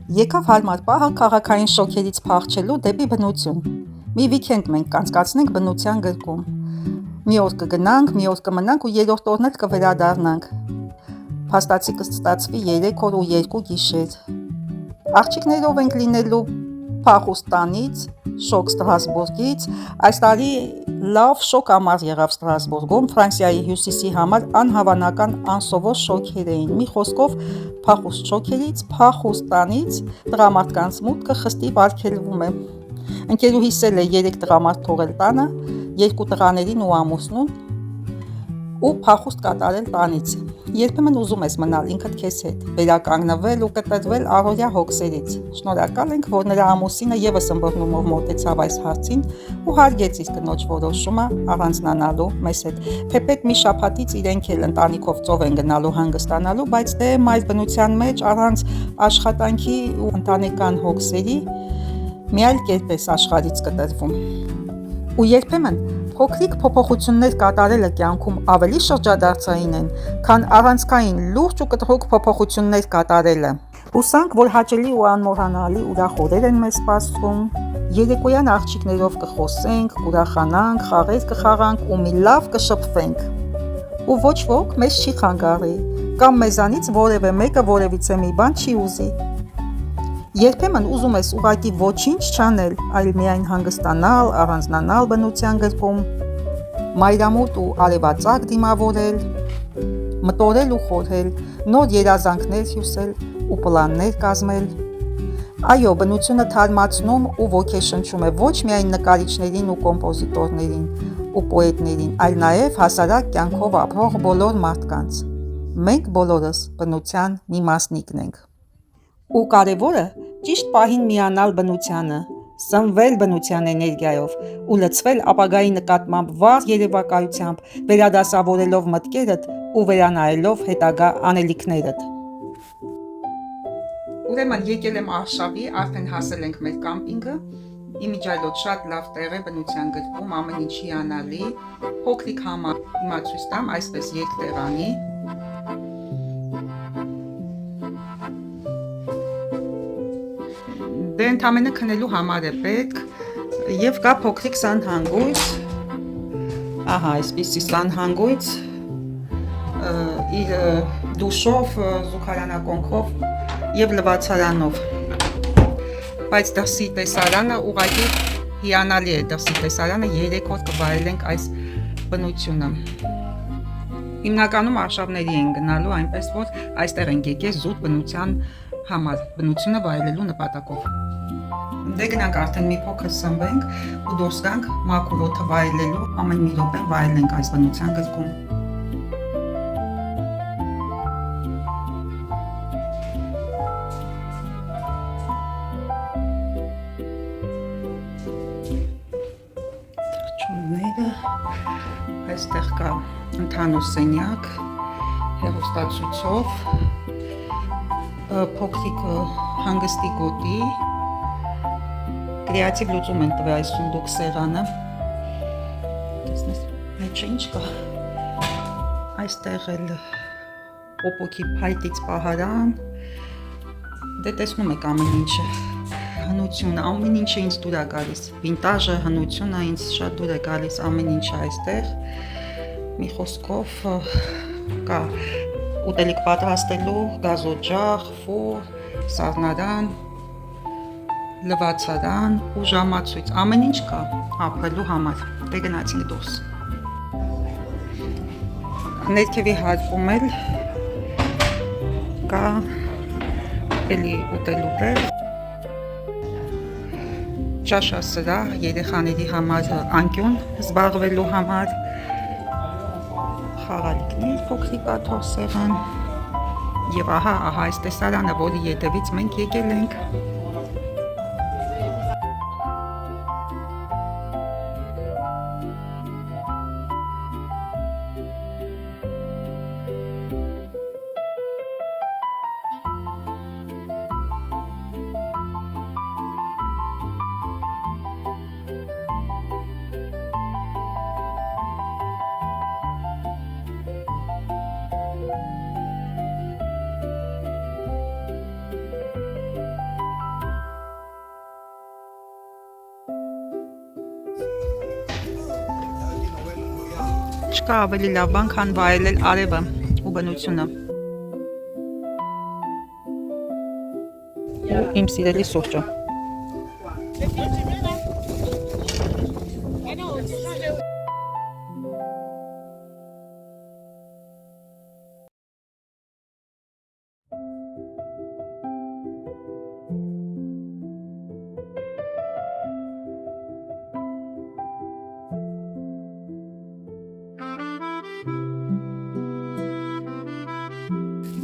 Եկավ հարմար պահը քաղաքային շոկերից փախչելու դեպի բնություն։ Մի վիկենդ մենք կանցկացնենք բնության գրկում։ Մի օր կգնանք, մի օր կմնանք ու երրորդ օրն էլ կվերադառնանք։ Փաստացի կստացվի 3 օր ու 2 գիշեր։ Աղջիկներով ենք լինելու Փախուստանից, շոկ Ստրասբուրգից։ Այս տարի լավ շոկ ամառ եղավ Ստրասբուրգում, Ֆրանսիայի հյուսիսի համար անհավանական անսովոր շոկեր էին։ Մի խոսքով Փախուստ շոկերից, Փախուստանից տղամարդկանց մուտքը խստիվ արգելվում է։ Ընկերուհիս էլ է 3 տղամարդ թողել տանը, 2 տղաներին ու ամուսնուն ու փախուստ կատարել տանից։ Երբեմն ուզում ես մնալ ինքդ քեզ հետ, վերականգնվել ու կտրվել առօրյա հոգսերից։ Շնորհակալ ենք, որ նրա ամուսինը եւս ըմբռնումով մոտեցավ այս հարցին ու հարգեց իր կնոջ որոշումը առանձնանալու մեզ հետ։ Թեպետ մի շաբաթից իրենք էլ ընտանիքով ծով են գնալու հանգստանալու, բայց դե մայր բնության մեջ առանց աշխատանքի ու ընտանեկան հոգսերի մի այլ կերպ է աշխարհից կտրվում։ Ու երբեմն փոքրիկ փոփոխություններ կատարելը կյանքում ավելի շրջադարձային են, քան առանցքային լուրջ ու կտրուկ փոփոխություններ կատարելը։ Հուսանք, որ հաճելի ու անմոռանալի ուրախ օրեր են մեզ սպասում։ Երեկոյան աղջիկներով կխոսենք, կուրախանանք, խաղեր կխաղանք ու մի լավ կշփվենք։ Ու ոչ ոք մեզ չի խանգարի, կամ մեզանից որևէ մեկը որևիցե մի բան չի ուզի։ Երբեմն ուզում ես ուղղակի ոչինչ չանել, այլ միայն հանգստանալ, առանձնանալ բնության գրկում, մայրամուտ ու արևածագ դիմավորել, մտորել ու խորհել, նոր երազանքներ հյուսել ու պլաններ կազմել։ Այո, բնությունը թարմացնում ու ոգեշնչում է ոչ միայն նկարիչներին ու կոմպոզիտորներին ու պոետներին, այլ նաև հասարակ կյանքով ապրող բոլոր մարդկանց։ Մենք բոլորս բնության մի մասնիկն ենք։ Ու կարևորը ճիշտ պահին միանալ բնությանը, սնվել բնության էներգիայով ու լցվել ապագայի նկատմամբ վառ երևակայությամբ, վերադասավորելով մտքերդ ու վերանայելով հետագա անելիքներդ։ Ուրեմն եկել եմ Արշավի, արդեն հասել ենք մեր կամպինգը։ Իմիջիայլոց շատ լավ տեղ է բնության գրկում, ամեն ինչ հիանալի, փոքրիկ համար հիմա ցույց տամ, այսպես երկտեղանի։ Դե ընդամենը քնելու համար է պետք եւ կա փոքրիկ սանհանգույց, ահա այսպիսի սանհանգույց, իր դուշով, զուգարանակոնքով եւ լվացարանով, բայց դրսի տեսարանը ուղղակի հիանալի է, դրսի տեսարանը 3 օր կվայելենք այս բնությունը։ Հիմնականում Արշավների են գնալու, այնպես որ այստեղ են եկել զուտ բնության համար, բնությունը վայելելու նպատակով։ Դե գնանք արդեն մի փոքր սնվենք ու դուրս գանք մաքուր օդը վայելելու, ամեն մի րոպե վայելենք այս բնության գրկում։ Թռչունները, այստեղ կա ընդհանուր սենյակ, հեռուստացույցով, փոքրիկ հանգստի գոտի, կրեատիվ լուծում են տվել այս սունդուկ սեղանը։ Տեսնես, մեջը ինչ կա։ Այստեղ էլ պոպոքի փայտից պահարան։ Դե տեսնում եք ամեն ինչը։ Հնությունը, ամեն ինչը ինձ դուր է գալիս։ Վինտաժը, հնությունը ինձ շատ դուր է գալիս, ամեն ինչը այստեղ։ Մի խոսքով կա ուտելիք պատրաստելու, գազօջախ, ֆուր, սառնարան, լվացարան ու ժամացույց, ամեն ինչ կա ապրելու համար։ Դե գնացինք դուրս։ Ներքևի հարկում էլ կա էլի ուտելու տեղ, ճաշասրահ, երեխաների համար անկյուն զբաղվելու համար, խաղալիքներ, փոքրիկ աթոռսեղան եւ ահա այս տեսարանը, որի ետևից մենք եկել ենք։ Չկա ավելի լավ բան, քան վայելել արևը ու բնությունը։ Իմ սիրելի սուրճը։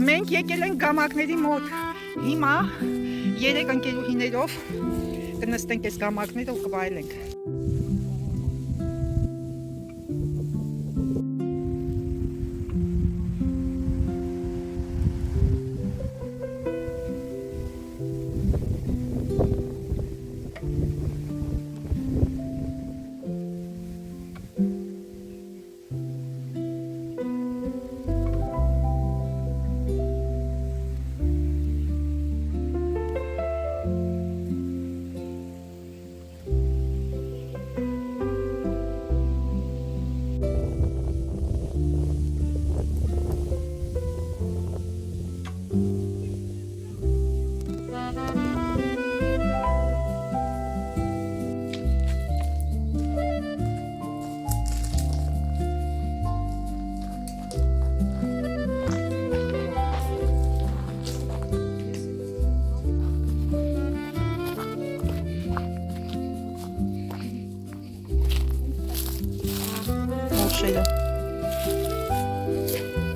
Մենք եկել ենք գամակների մոտ։ Հիմա 3 ընկերուհիներով կնստենք այս գամակները ու կվայելենք։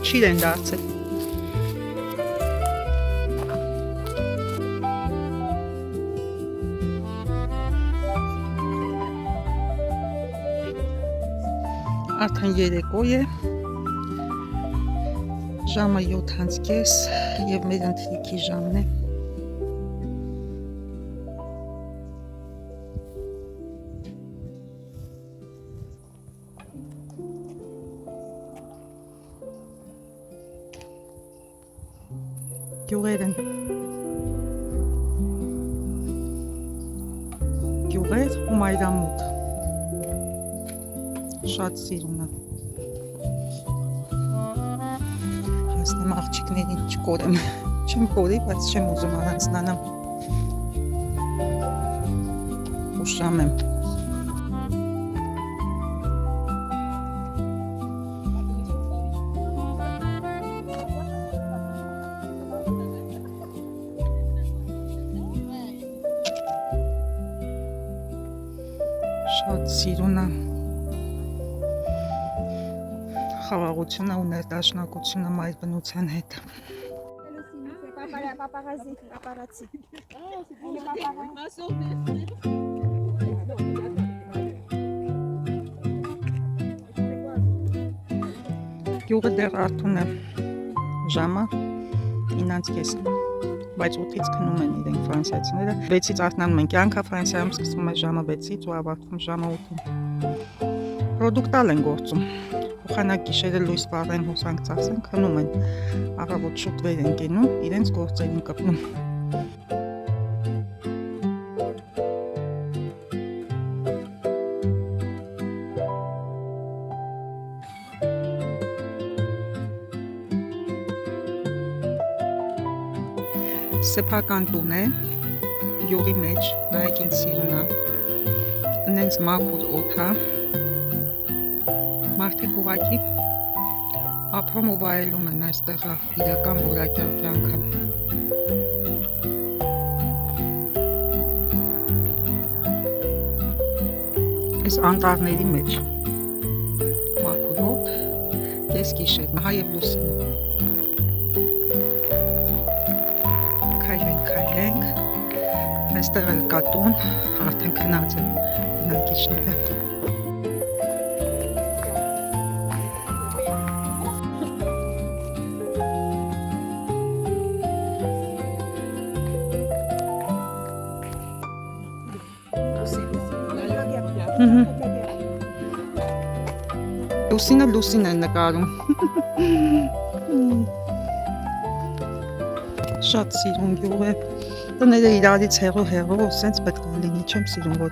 Չիր են դարձել։ Արդեն երեկո է, ժամը 7:30 և մեր ընթրիքի ժամն է։ Գյուղեր են։ Գյուղեր ու մայրամուտ։ Շատ սիրուն է։ Հասնեմ աղջիկներին չկորեմ։ Չեմ կորի, բայց չեմ ուզում առանձնանամ։ Ուշամ եմ։ Շատ սիրուն է խաղաղությունը ու ներդաշնակությունը մայր բնության հետ։ Գյուղը դեռ արթուն է, ժամը 9:30, բայց 8-ից քնում են իրենք ֆրանսիացիները։ 6-ից արթնանում են կյանքը, Ֆրանսիայում սկսվում է ժամը 6-ից ու ավարտվում ժամը 8-ին։ Պրոդուկտալ են գործում։ Խանակ գիշերը լույս վառեն, հոսանք ծախսեն, քնում են, առավոտ շուտ վեր են կենում, իրենց գործերին կպնում։ Սեփական տուն է, գյուղի մեջ, նայեք ինձ սիրուն է, նենց մաքուր օդ է, մարդիկ ուղղակի ապրում ու վայելում են այստեղ իրական որակյալ կյանքը։ Այս անտառների մեջ մաքուր օդ, կես գիշեր, մահա և լուսինը։ Այստեղ էլ կա տուն, արդեն քնած են բնակիչները։ Լուսին են նկարում։ Շատ սիրուն գյուղ է։ Տները իրարից հեռու, սենց պետք է լինի, չեմ սիրում, որ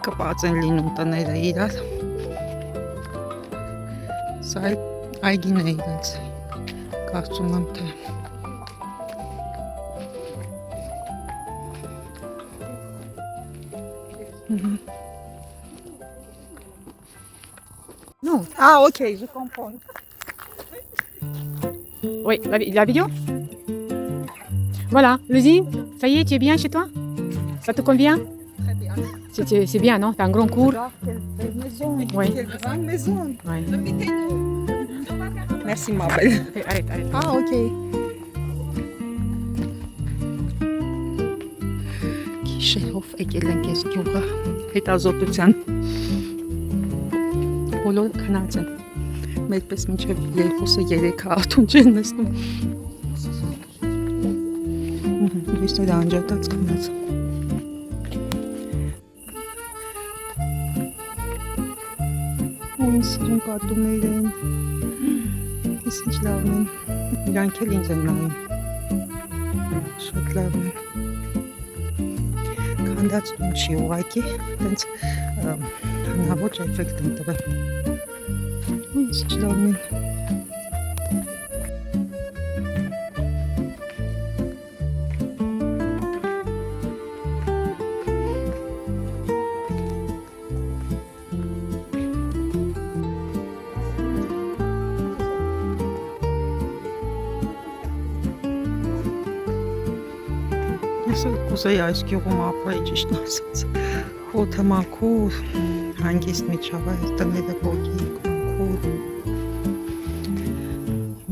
կպած են լինում տները իրար։ Սա այգին է իրենց, կարծում եմ թե Non. Ah, ok, je comprends. Oui, la vidéo. Voilà, Lucie, ça y est, tu es bien chez toi? Ça te convient? Très bien. C'est bien, non? T'as un grand cours? Quelle belle maison, Oui. quelle grande maison. Ouais. Merci ma belle. Arrête. Ah, ok. Գիշերով եկել ենք այս գյուղը հետազոտության բոլորը քնած են մերպես մինչև 2-3 ատուն չեն նստում Վիստոյ դա անջատած քնած Ույն սիրուն պատումներ են Ես ինչ լավն են Իրանք էլ ինձ են նայում Շատ լավն են Քանդած տուն չի ուղղակի, տենց հնաոճ էֆեկտ են տվել։ Ինչ լավն են։ Ես կուզեի այս գյուղում ապրեի ճիշտ ասած, օդը մաքուր, հանգիստ միջավայր, տները կողիկ, մաքուր։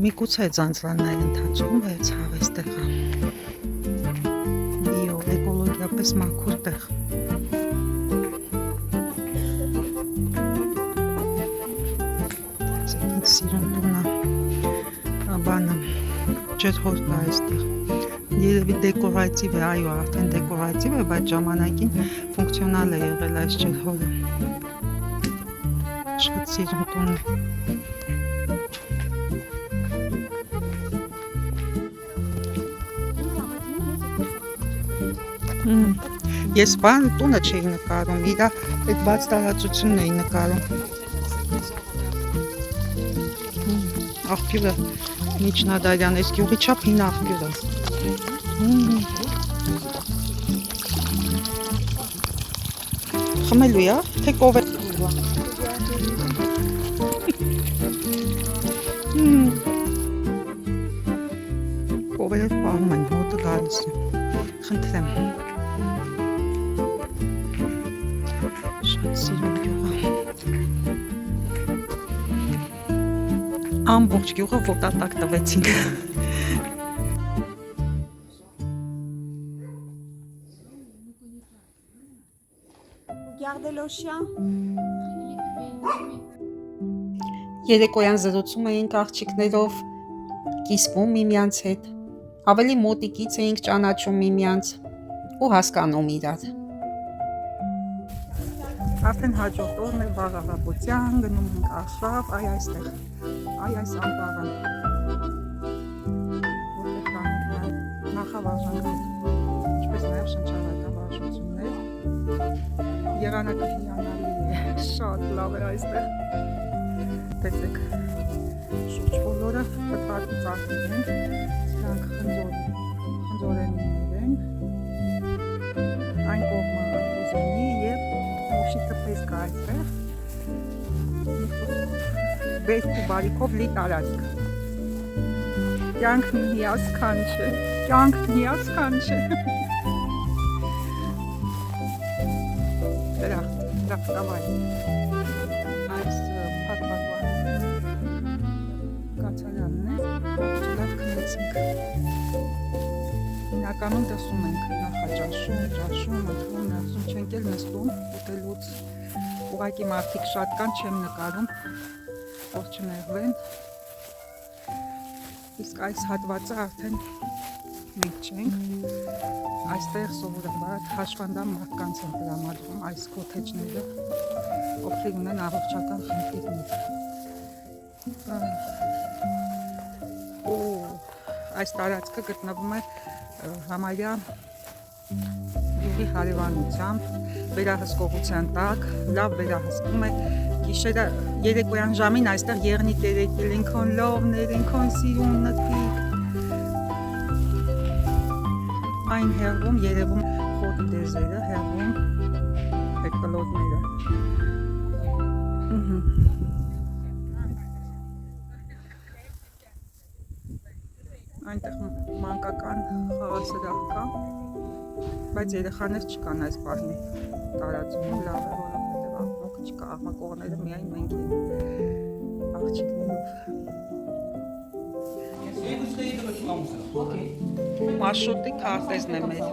Միգուցե ձանձրանային ընթացքում է ցավ այստեղը։ Բիո, էկոլոգիապես մաքուր տեղ։ Ինձ սիրուն տունը, բանը, ջրհորդ է այստեղ։ Երևի դեկորատիվ է, այո, արդեն դեկորատիվ է, բայց ժամանակին ֆունկցիոնալ է եղել այս ջրհորը։ Շատ սիրուն տուն է։ Ես բան տունը չէի նկարում, իր այդ բաց տարածությունն էի նկարում։ Աղբյուրը Միջնադարյան, այս գյուղի չափ հին աղբյուր է։ Խմելու է, թե կովեր։ Կովերը պահում են, հոտը գալիս է։ Խնդրեմ։ Շատ սիրուն գյուղ է։ Ամբողջ գյուղը ոտատակ տվեցինք։ Regardez le chien. Երեկոյան զրուցում էինք աղջիկներով, կիսվում միմյանց հետ, ավելի մոտիկից էինք ճանաչում միմյանց ու հասկանում իրար։ Արդեն հաջորդ օրն է վաղ-առավոտյան, գնում ենք Արշավ, այ այստեղ, այ այս անտառը, որտեղ կան նախավարժանքներ, ինչպես նաև շնչառական վարժություններ, եղանակը հիանալի է, շատ լավ է այստեղ, տեսեք, շուրջ բոլորը պտղատու ծաղկեր են, սրանք խնձորենիներ են, այն կողմը ուզենի և մոշի թպես կա այստեղ, բերք ու բարիքով լի տարածք, կյանքն հիասքանչ է, Դրախտ, դավայ, այս պատվատվան կացարանն է, լավ կնեցինք, Հիմնականում տեսում ենք նախաճաշում, ընդհանուր ներսում չենք էլ նստում ուտելուց, ուղղակի մարդիկ շատ կան, չեմ նկարում, որ չներվեն, իսկ այս հատվածը արդեն մենք չենք, այստեղ սովորաբար հաշվանդամ մարդկանց են տրամադրում այս կոթեջները, ովքեր ունեն առողջական խնդիրներ։ Այս տարածքը գտնվում է համարյա յուղի հարևանությամբ, վերահսկողության տակ, լավ վերահսկում է Գիշերը երեկոյան ժամին այստեղ եղնիկ էր եկել, ինքան լավներ, ինքան սիրուն նտիկ։ Այն հերվում, երևում խոտի դեզերը, հերվում այդ կլոտները։ Այնտեղ մանկական խաղասրահ կա, բայց երեխաներ չկան այս պահին տարածքում, լավ է, որովհետև աղմուկ չկա, աղմկողները միայն մենք ենք աղջիկներով։ Մարշրուտի քարտեզն է մեր։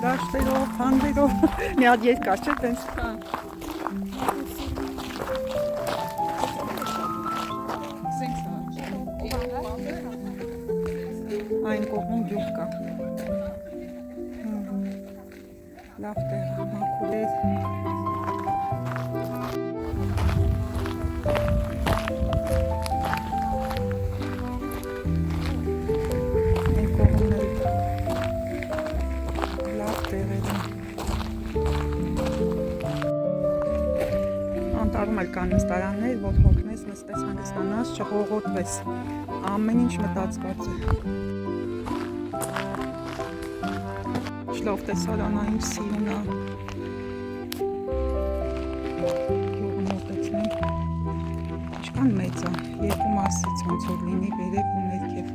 Դաշտերով, հանդերով, մի հատ երկար չէ տենց։ Այն կողմում գյուղ կա։ Լավ տեղ, մաքուր է։ Այն կողմում է լավ տեղ է։ Անտառում էլ կան նստարաններ, որ հոգնես, նստես, հանգստանաս, չղողոտվես։ Ամեն ինչ մտածված է։ Լավ տեսարանային սիրուն է։ Գյուղը մոտեցնենք։ Ինչքան մեծ է, երկու մասից ոնց որ լինի, վերև ու ներքև։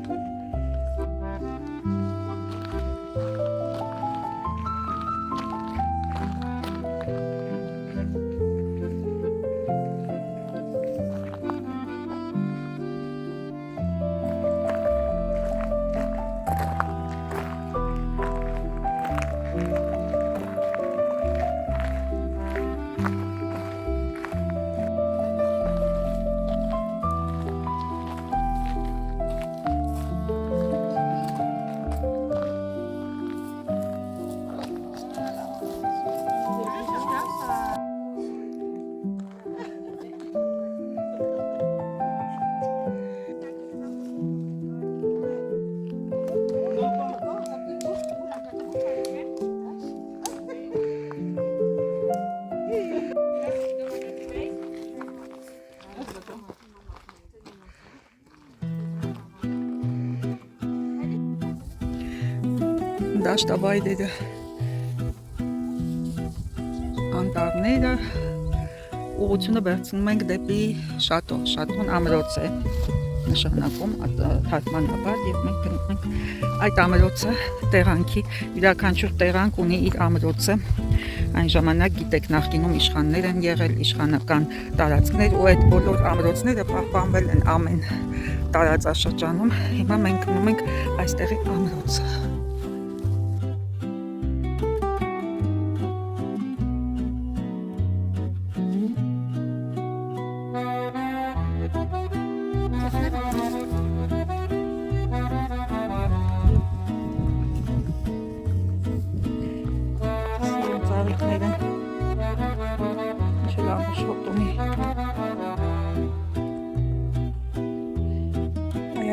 Դաշտավայրերը, անտառները, ուղղությունը վերցնում ենք դեպի շատո, շատոն ամրոց է նշանակում թարգմանաբար եւ մենք գնում ենք այդ ամրոցը տեղանքի, յուրաքանչյուր տեղանք ունի իր ամրոցը, այն ժամանակ գիտեք նախկինում իշխաններ են եղել, իշխանական տարածքներ ու այդ բոլոր ամրոցները պահպանվել են ամեն տարածաշրջանում, հիմա մենք գնում ենք այստեղի ամրոցը։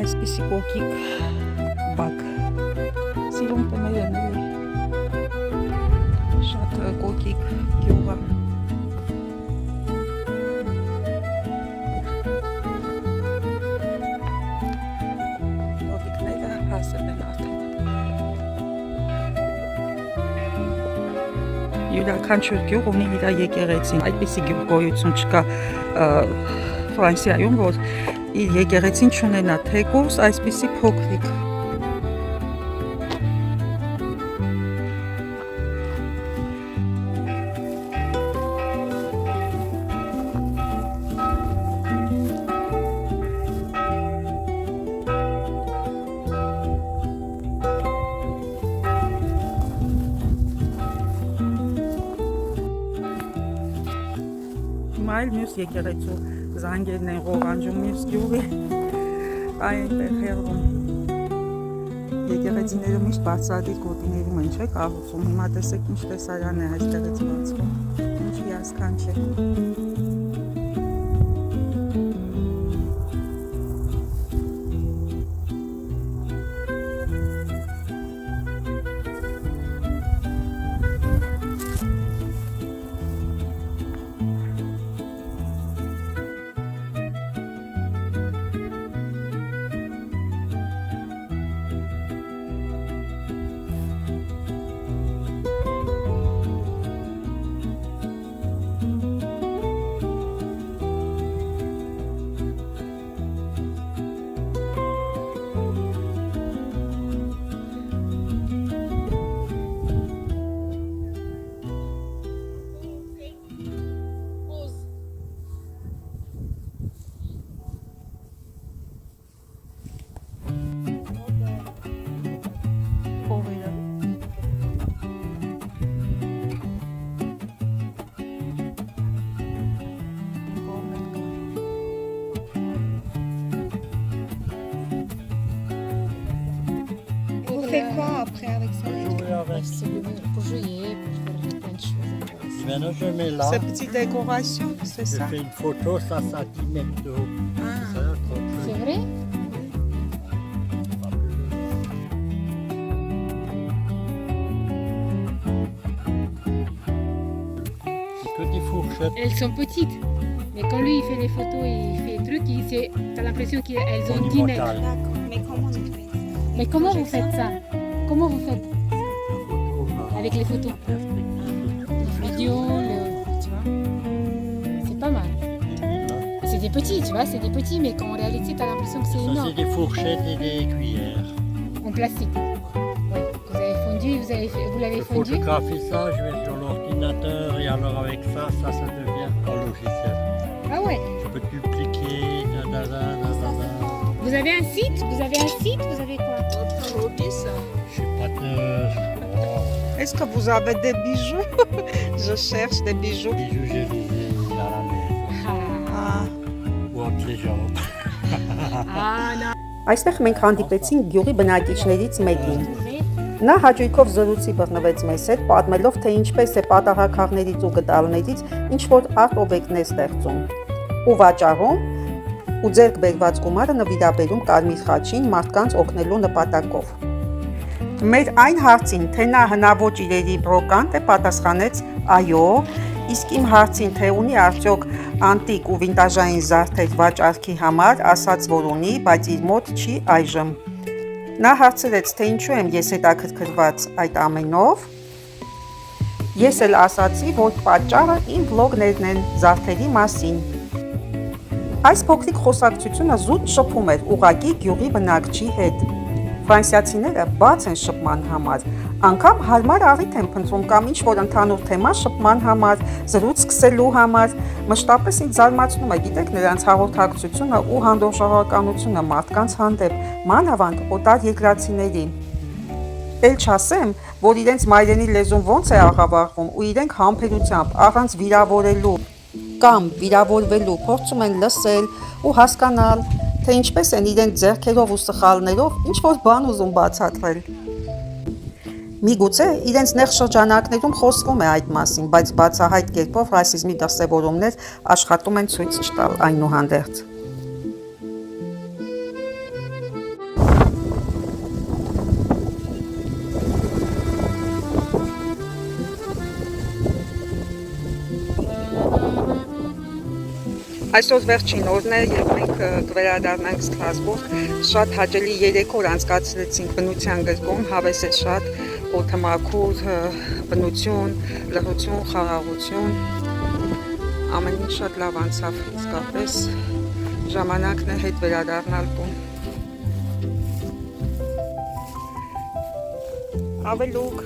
Այսպիսի կոկիկ բակ սիրուն տներ են շատ կոկիկ գյուղը կոկիկները հասել են արդեն յուրաքանչյուր գյուղ ունի իր եկեղեցին այդպիսի գյուղ գոյություն չկա Ֆրանսիայում որ իր եկեղեցին չունենա թեկուզ այսպիսի փոքրիկ այլ մյուս եկեղեցու զանգերն են ղողանջում մյուս գյուղի այնտեղ հեղվում եկեղեցիները միշտ բարձրադիր գոտիներում են չէ կառուցում հիմա տեսեք ինչ տեսարան է այստեղից բացվում ինչ հիասքանչ է fait quoi après avec ça? C'est pour jouer, pour faire plein de choses intéressantes. Maintenant, je mets là. Cette petite décoration, c'est Je ça? fais une photo, ça 10 mètres de haut. Ah. Ça, comme ça. C'est vrai? C'est que des fourchettes. Elles sont petites. Mais quand lui il fait les photos et il fait des trucs, t'as l'impression qu'elles ont 10 mètres. Monumentales. D'accord, mais comment on fait ça? Mais comment vous faites ça? Comment vous faites La photo, là. avec les photos? Les vidéos, tu vois? C'est pas mal. C'est des petits, tu vois, c'est des petits, mais quand en réalité, t'as l'impression que c'est Ça, énorme. c'est des fourchettes et des cuillères. En plastique. Ouais. Vous avez fondu, vous l'avez Je fondu. photographie ça, je vais sur l'ordinateur et alors avec ça, ça devient un logiciel. Ah ouais. Je peux dupliquer, Vous avez un site? Vous avez quoi? Je suis pâteur. Oh, Est-ce que vous avez des bijoux? Je cherche des bijoux. bijoux, j'ai les à la maison. Ah. Ou entre les jambes. Ah non. Այստեղ մենք հանդիպեցինք գյուղի բնակիչներից մեկին։ Նա հաճույքով զրույցի բռնվեց մեզ հետ, պատմելով, թե ինչպես է պատահաքաղներից ու գդալներից ինչ-որ արտ-օբյեկտներ ստեղծում ու վաճառում ու ձեռք բերված գումարը նվիրաբերում Կարմիր խաչին մարդկանց օգնելու նպատակով։ Մեր այն հարցին, թե նա հնաոճ իրերի բրոկանտ է, պատասխանեց այո, իսկ իմ հարցին, թե ունի արդյոք անտիկ ու վինտաժային զարդեր վաճառքի համար, ասաց, որ ունի, բայց իր մոտ չի այժմ։ Նա հարցրեց, թե ինչու եմ ես հետաքրքրված այդ ամենով։ Ես էլ ասացի, որ պատճառը իմ վլոգներն են զարդերի մասին։ Այս փոքրիկ խոսակցությունը զուտ շփում էր ուղղակի գյուղի բնակչի հետ։ Ֆրանսիացիները բաց են շփման համար, անգամ հարմար առիթ են փնտրում կամ ինչ-որ ընդհանուր թեմա շփման համար, զրույց սկսելու համար, մշտապես ինձ զարմացնում է, գիտեք, նրանց հաղորդակցությունը ու հանդուրժողականությունը մարդկանց հանդեպ, մանավանդ օտար երկրացիների։ Էլ չասեմ, որ իրենց մայրենի լեզուն ոնց է աղավաղվում ու իրենք համբերությամբ, առանց վիրավորելու կամ վիրավորվելու փորձում են լսել ու հասկանալ, թե ինչպես են իրենց ձեռքերով ու սխալներով ինչ-որ բան ուզում բացատրել։ Միգուցե իրենց նեղ շրջանակներում խոսվում է այդ մասին, բայց բացահայտ կերպով ռասիզմի դրսևորումներ աշխատում են ցույց չտալ այնուհանդերձ։ Այսօր վերջին օրն է եւ մենք կվերադառնանք Ստրասբուրգ։ Շատ հաճելի երեք օր անցկացրեցինք բնության գրկում, հավես է շատ, օդը մաքուր, բնություն, լռություն, խաղաղություն։ Ամեն ինչ շատ լավ անցավ, իսկապես ժամանակն է հետ վերադառնալ տուն։ Ավելուկ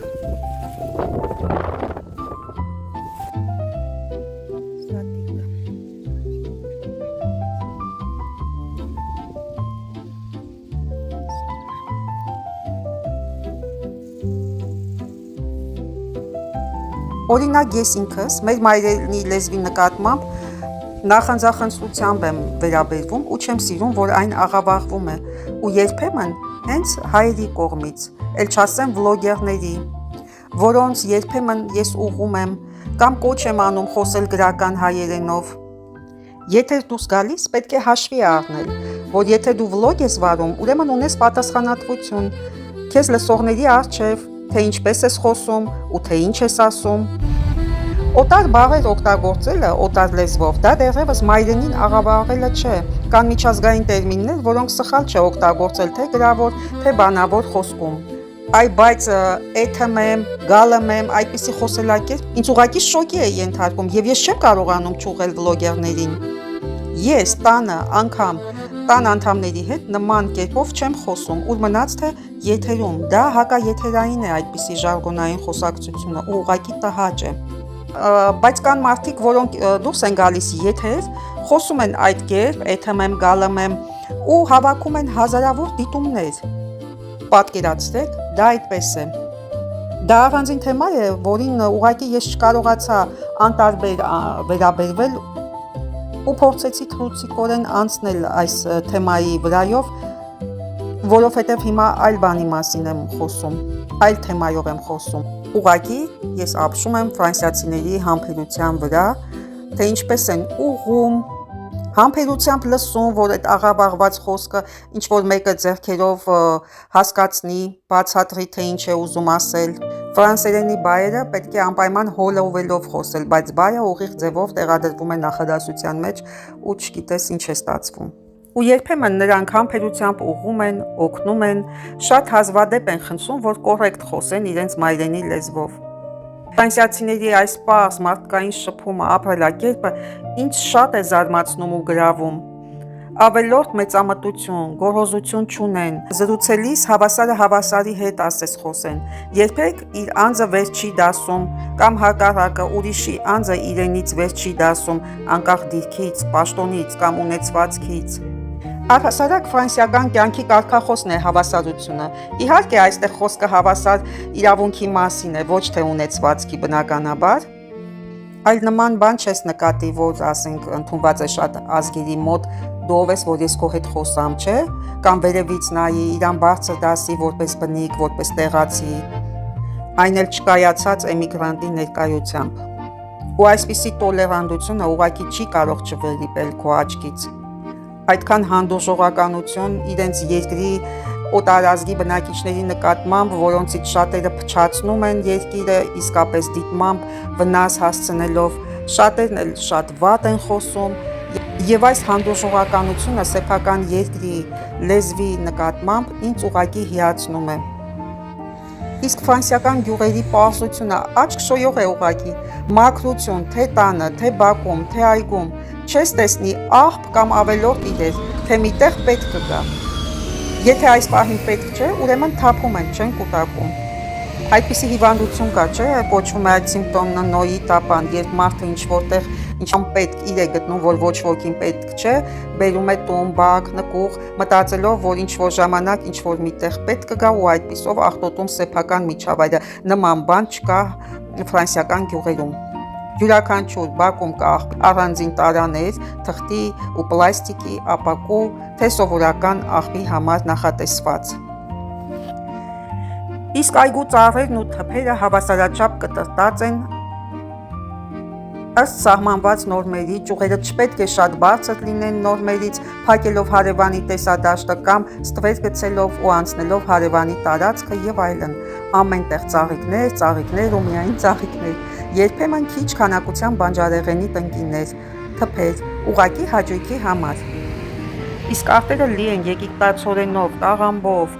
Օրինակ ես ինքս մեր մայրենի լեզվի նկատմամբ նախանձախնդրությամբ եմ վերաբերվում ու չեմ սիրում, որ այն աղավաղվում է ու երբեմն հենց հայերի կողմից, էլ չասեմ վլոգերների, որոնց երբեմն ես ուղղում եմ կամ կոչ եմ անում խոսել գրական հայերենով։ Եթե դուրս գալիս, պետք է հաշվի առնել, որ եթե դու վլոգ ես վարում, ուրեմն ունես պատասխանատվություն քեզ լսողների առջև, թե ինչպես ես խոսում ու թե ինչ ես ասում։ Օտար բառեր օգտագործելը օտար լեզվով դա դեռևս մայրենին աղավաղելը չէ, կան միջազգային տերմիններ, որոնք սխալ չէ օգտագործել թե գրավոր, թե բանավոր խոսքում։ Այ բայց էթմեմ, գալմեմ, այդպիսի խոսելակերպ ինձ ուղղակի շոկի է ենթարկում եւ ես չեմ կարողանում ճուղել վլոգերներին։ Ես տանը անգամ տան անդամների հետ նման կերպով չեմ խոսում, ուր մնաց թե եթերում, դա հակաեթերային է այդպիսի ժարգոնային խոսակցությունը ու ուղղակի տհաճ է։ Բայց կան մարդիկ, որոնք դուրս են գալիս եթեր, խոսում են այդ կերպ, էթմեմ, գալմեմ ու հավաքում են հազարավոր դիտումներ։ Պատկերացրեք, դա այդպես է։ Դա առանձին թեմա է, որին ուղղակի ես չկարողացա անտարբեր վերաբերվել ու փորձեցի թռուցիկորեն անցնել այս թեմայի վրայով, որովհետև հիմա այլ բանի մասին եմ խոսում, այլ թեմայով եմ խոսում։ Ուղղակի ես ապշում եմ ֆրանսիացիների համբերության վրա, թե ինչպես են ուղղում, համբերությամբ լսում, որ այդ աղավաղված խոսքը ինչ որ մեկը ձեռքերով հասկացնի, բացատրի, թե ինչ է ուզում ասել։ Ֆրանսերենի բայերը պետք է անպայման հոլովելով խոսել, բայց բայը ուղիղ ձևով տեղադրվում է նախադասության մեջ ու չգիտես ինչ է ստացվում։ Ու երբեմն նրանք համբերությամբ ուղղում են, օգնում են, շատ հազվադեպ են խնդրում, որ կոռեկտ խոսեն իրենց մայրենի լեզվով։ Ֆրանսիացիների այս պարզ մարդկային շփումը, ապրելակերպը ինձ շատ է զարմացնում ու գրավում։ Ավելորդ մեծամտություն, գոռոզություն չունեն, զրուցելիս հավասարը հավասարի հետ ասես խոսեն, երբեք իր անձը վեր չի դասում, կամ հակառակը ուրիշի անձը իրենից վեր չի դասում, անկախ դիրքից, պաշտոնից կամ ունեցվածքից։ Առհասարակ ֆրանսիական կյանքի կարգախոսն է հավասարությունը։ Իհարկե այստեղ խոսքը հավասար իրավունքի մասին է, ոչ թե ունեցվածքի բնականաբար, այլ նման բան չես նկատի, որ ասենք ընդունված է շատ ազգերի մոտ, դու ով ես, որ ես քո հետ խոսամ, չէ, կամ վերևից նայի, իրան բարձր դասի որպես բնիկ, որպես տեղացի, այն էլ չկայացած էմիգրանտի ներկայությամբ։ Ու այսպիսի տոլերանտությունը ուղղակի չի կարող չվերիպել քո աչքից։ Այդքան հանդուրժողականություն իրենց երկրի օտարազգի բնակիչների նկատմամբ, որոնցից շատերը փչացնում են երկիրը, իսկապես դիտմամբ վնաս հասցնելով, շատերն էլ շատ վատ են խոսում, եւ այս հանդուրժողականությունը սեփական երկրի լեզվի նկատմամբ ինձ ուղղակի հիացնում է։ Իսկ ֆրանսիական գյուղերի պարզությունը աչք շոյող է ուղղակի, մաքրություն, թե տանը, թե բակում, թե այգում, չես տեսնի աղբ կամ ավելորդ իրեր, թե միտեղ պետք կգա։ Եթե այս պահին պետք չէ, ուրեմն թափում են, չեն կուտակում։ Այդպիսի հիվանդություն կա, չէ, կոչվում է այդ սիմպտոմը նոյի տապան, երբ մարդը ինչ որտեղ ինչ-որ պետք իր է գտնում, որ ոչ ոքին պետք չէ, բերում է տուն, բակ, նկուղ, մտածելով, որ ինչ որ ժամանակ ինչ որ միտեղ պետք կգա ու այդպիսով աղտոտում սեփական միջավայրը։ Նման բան չկա ֆրանսիական գյուղերում։ Յուրաքանչյուր բակում կա առանձին տարաներ, թղթի ու պլաստիկի, ապակու, թե սովորական աղբի համար նախատեսված։ Իսկ այգու ծառերն ու թփերը հավասարաչափ կտրտած են ըստ սահմանված նորմերի, ճյուղերը չպետք է շատ բարձր լինեն նորմերից, փակելով հարևանի տեսադաշտը կամ ստվեր գցելով ու անցնելով հարևանի տարածքը եւ այլն։ Ամենտեղ ծաղիկներ ու միայն ծաղիկներ, երբեմն քիչ քանակության բանջարեղենի տնկիներ, թփեր, ուղղակի հաճույքի համար։ Իսկ արտերը լի են եգիպտացորենով, տաղամբով,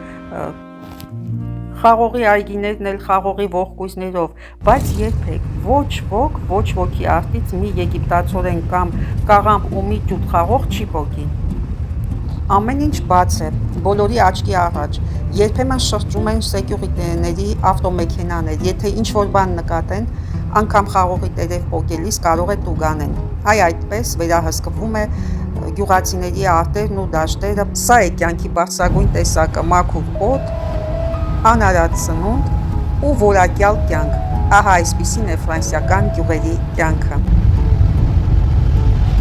խաղողի այգիներն էլ խաղողի ողկույզներով, բայց երբեք ոչ ոք, ոչ ոքի արտից մի եգիպտացորեն կամ կաղամբ ու մի ջութ խաղող չի պոկի։ Ամեն ինչ բաց է, բոլորի աչքի առաջ, երբեմն շրջում են սեկյուրիտիների ավտոմեքենաներ, եթե ինչ որ բան նկատեն, անգամ խաղողի տերև պոկելիս կարող է տուգանեն։ Հայ այդպես վերահսկվում է գյուղացիների արտերն ու դաշտերը, սա է կյանքի բարձրագույն տեսակը, մաքուր օդ, անարատ սնունդ ու որակյալ կյանք։ Ահա այսպիսին է ֆրանսիական գյուղերի կյանքը։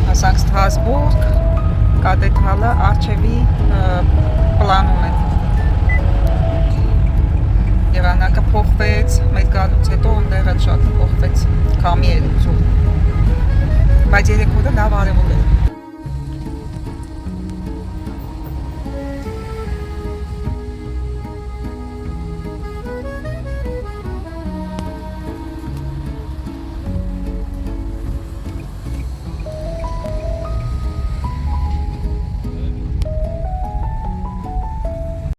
Հասանք Ստրասբուրգ, կաթեդրալը առջևի պլանում է։ Եղանակը փոխվեց, մեր գալուց հետո ընդեղը շատ փոխվեց, քամի էր ծում։ Բայց երեք օրը լավ արևոտ